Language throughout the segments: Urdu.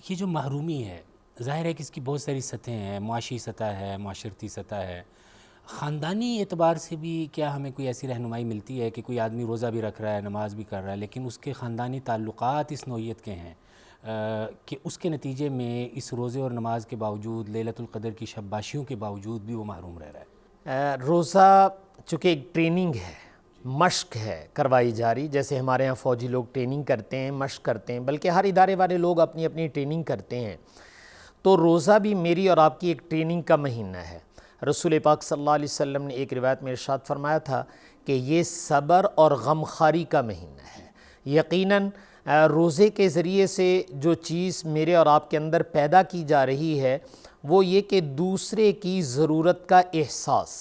یہ جو محرومی ہے، ظاہر ہے کہ اس کی بہت ساری سطحیں ہیں، معاشی سطح ہے، معاشرتی سطح ہے، خاندانی اعتبار سے بھی کیا ہمیں کوئی ایسی رہنمائی ملتی ہے کہ کوئی آدمی روزہ بھی رکھ رہا ہے، نماز بھی کر رہا ہے، لیکن اس کے خاندانی تعلقات اس نوعیت کے ہیں کہ اس کے نتیجے میں اس روزے اور نماز کے باوجود، لیلۃ القدر کی شب باشیوں کے باوجود بھی وہ محروم رہ رہا ہے؟ روزہ چونکہ ایک ٹریننگ ہے، مشق ہے کروائی جا رہی، جیسے ہمارے ہاں فوجی لوگ ٹریننگ کرتے ہیں، مشق کرتے ہیں، بلکہ ہر ادارے والے لوگ اپنی اپنی ٹریننگ کرتے ہیں، تو روزہ بھی میری اور آپ کی ایک ٹریننگ کا مہینہ ہے۔ رسول پاک صلی اللہ علیہ وسلم نے ایک روایت میں ارشاد فرمایا تھا کہ یہ صبر اور غمخواری کا مہینہ ہے۔ یقیناً روزے کے ذریعے سے جو چیز میرے اور آپ کے اندر پیدا کی جا رہی ہے وہ یہ کہ دوسرے کی ضرورت کا احساس،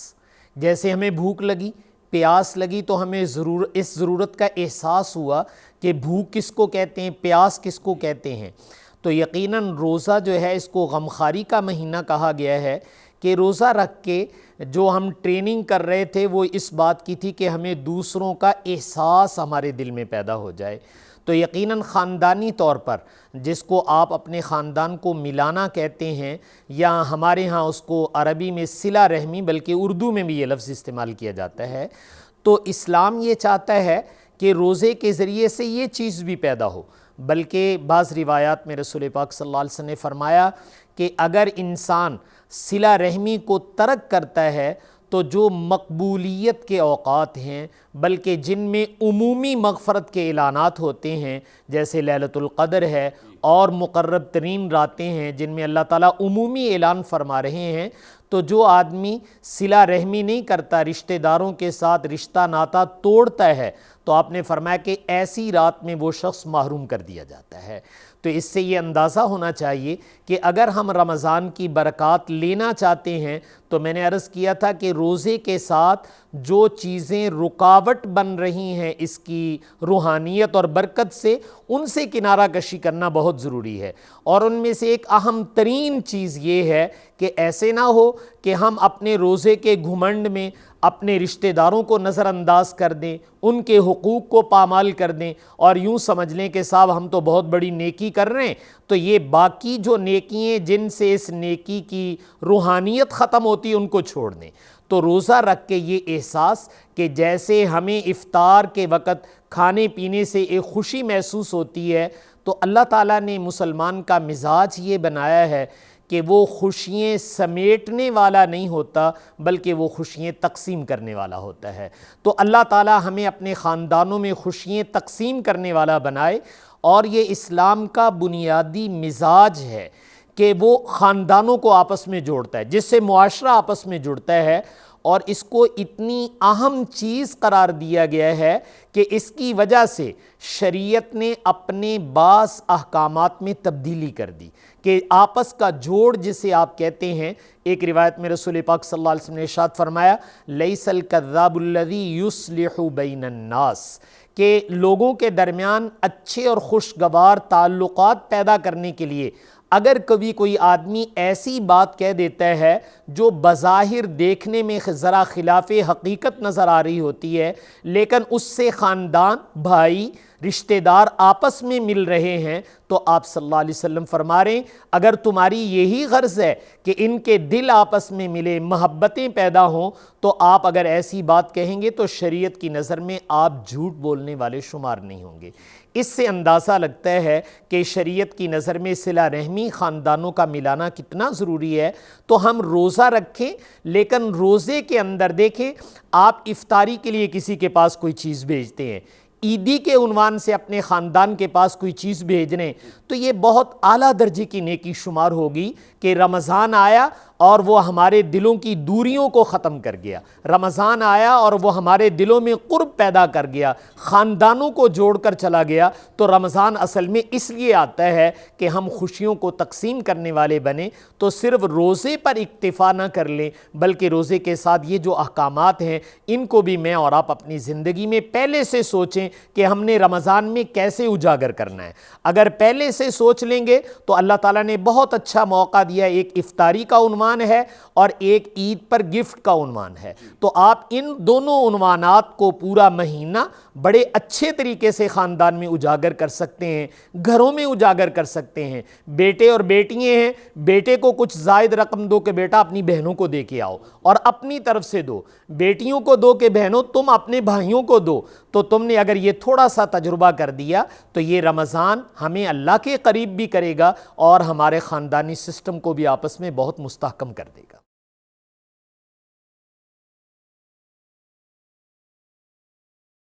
جیسے ہمیں بھوک لگی، پیاس لگی، تو ہمیں اس ضرورت کا احساس ہوا کہ بھوک کس کو کہتے ہیں، پیاس کس کو کہتے ہیں۔ تو یقیناً روزہ جو ہے اس کو غمخواری کا مہینہ کہا گیا ہے کہ روزہ رکھ کے جو ہم ٹریننگ کر رہے تھے وہ اس بات کی تھی کہ ہمیں دوسروں کا احساس ہمارے دل میں پیدا ہو جائے۔ تو یقیناً خاندانی طور پر جس کو آپ اپنے خاندان کو ملانا کہتے ہیں، یا ہمارے ہاں اس کو عربی میں صلہ رحمی، بلکہ اردو میں بھی یہ لفظ استعمال کیا جاتا ہے، تو اسلام یہ چاہتا ہے کہ روزے کے ذریعے سے یہ چیز بھی پیدا ہو۔ بلکہ بعض روایات میں رسول پاک صلی اللہ علیہ وسلم نے فرمایا کہ اگر انسان صلہ رحمی کو ترک کرتا ہے تو جو مقبولیت کے اوقات ہیں، بلکہ جن میں عمومی مغفرت کے اعلانات ہوتے ہیں، جیسے لیلۃ القدر ہے اور مقرب ترین راتیں ہیں جن میں اللہ تعالیٰ عمومی اعلان فرما رہے ہیں، تو جو آدمی صلہ رحمی نہیں کرتا، رشتہ داروں کے ساتھ رشتہ ناتا توڑتا ہے، تو آپ نے فرمایا کہ ایسی رات میں وہ شخص محروم کر دیا جاتا ہے۔ تو اس سے یہ اندازہ ہونا چاہیے کہ اگر ہم رمضان کی برکات لینا چاہتے ہیں تو میں نے عرض کیا تھا کہ روزے کے ساتھ جو چیزیں رکاوٹ بن رہی ہیں اس کی روحانیت اور برکت سے، ان سے کنارہ کشی کرنا بہت ضروری ہے۔ اور ان میں سے ایک اہم ترین چیز یہ ہے کہ ایسے نہ ہو کہ ہم اپنے روزے کے گھمنڈ میں اپنے رشتہ داروں کو نظر انداز کر دیں، ان کے حقوق کو پامال کر دیں، اور یوں سمجھ لیں کہ صاحب ہم تو بہت بڑی نیکی کر رہے ہیں، تو یہ باقی جو نیکییں جن سے اس نیکی کی روحانیت ختم ہوتی ہے ان کو چھوڑ دیں۔ تو روزہ رکھ کے یہ احساس کہ جیسے ہمیں افطار کے وقت کھانے پینے سے ایک خوشی محسوس ہوتی ہے، تو اللہ تعالیٰ نے مسلمان کا مزاج یہ بنایا ہے کہ وہ خوشیاں سمیٹنے والا نہیں ہوتا، بلکہ وہ خوشیاں تقسیم کرنے والا ہوتا ہے۔ تو اللہ تعالیٰ ہمیں اپنے خاندانوں میں خوشیاں تقسیم کرنے والا بنائے، اور یہ اسلام کا بنیادی مزاج ہے کہ وہ خاندانوں کو آپس میں جوڑتا ہے، جس سے معاشرہ آپس میں جڑتا ہے، اور اس کو اتنی اہم چیز قرار دیا گیا ہے کہ اس کی وجہ سے شریعت نے اپنے بعض احکامات میں تبدیلی کر دی کہ آپس کا جوڑ جسے آپ کہتے ہیں۔ ایک روایت میں رسول پاک صلی اللہ علیہ وسلم نے ارشاد فرمایا لیس الکذاب الذی یصلح بین الناس، کہ لوگوں کے درمیان اچھے اور خوشگوار تعلقات پیدا کرنے کے لیے اگر کبھی کوئی آدمی ایسی بات کہہ دیتا ہے جو بظاہر دیکھنے میں ذرا خلاف حقیقت نظر آ رہی ہوتی ہے، لیکن اس سے خاندان، بھائی، رشتہ دار آپس میں مل رہے ہیں، تو آپ صلی اللہ علیہ وسلم فرما رہے ہیں اگر تمہاری یہی غرض ہے کہ ان کے دل آپس میں ملے، محبتیں پیدا ہوں، تو آپ اگر ایسی بات کہیں گے تو شریعت کی نظر میں آپ جھوٹ بولنے والے شمار نہیں ہوں گے۔ اس سے اندازہ لگتا ہے کہ شریعت کی نظر میں صلہ رحمی، خاندانوں کا ملانا کتنا ضروری ہے۔ تو ہم روزہ رکھیں، لیکن روزے کے اندر دیکھیں، آپ افطاری کے لیے کسی کے پاس کوئی چیز بھیجتے ہیں، عیدی کے عنوان سے اپنے خاندان کے پاس کوئی چیز بھیج رہے ہیں، تو یہ بہت اعلیٰ درجے کی نیکی شمار ہوگی کہ رمضان آیا اور وہ ہمارے دلوں کی دوریوں کو ختم کر گیا، رمضان آیا اور وہ ہمارے دلوں میں قرب پیدا کر گیا، خاندانوں کو جوڑ کر چلا گیا۔ تو رمضان اصل میں اس لیے آتا ہے کہ ہم خوشیوں کو تقسیم کرنے والے بنیں۔ تو صرف روزے پر اکتفا نہ کر لیں، بلکہ روزے کے ساتھ یہ جو احکامات ہیں ان کو بھی میں اور آپ اپنی زندگی میں پہلے سے سوچیں کہ ہم نے رمضان میں کیسے اجاگر کرنا ہے۔ اگر پہلے سے سوچ لیں گے تو اللہ تعالیٰ نے بہت اچھا موقع دیا، ایک افطاری کا عنوان عنوان ہے اور ایک عید پر گفٹ کا عنوان ہے، تو آپ ان دونوں عنوانات کو پورا مہینہ بڑے اچھے طریقے سے خاندان میں اجاگر کر سکتے ہیں، گھروں میں اجاگر کر سکتے ہیں۔ بیٹے اور بیٹیاں ہیں، بیٹے کو کچھ زائد رقم دو کہ بیٹا اپنی بہنوں کو دے کے آؤ، اور اپنی طرف سے دو، بیٹیوں کو دو کہ بہنوں تم اپنے بھائیوں کو دو۔ تو تم نے اگر یہ تھوڑا سا تجربہ کر دیا تو یہ رمضان ہمیں اللہ کے قریب بھی کرے گا اور ہمارے خاندانی سسٹم کو بھی آپس میں بہت مستحکم کر دے گا۔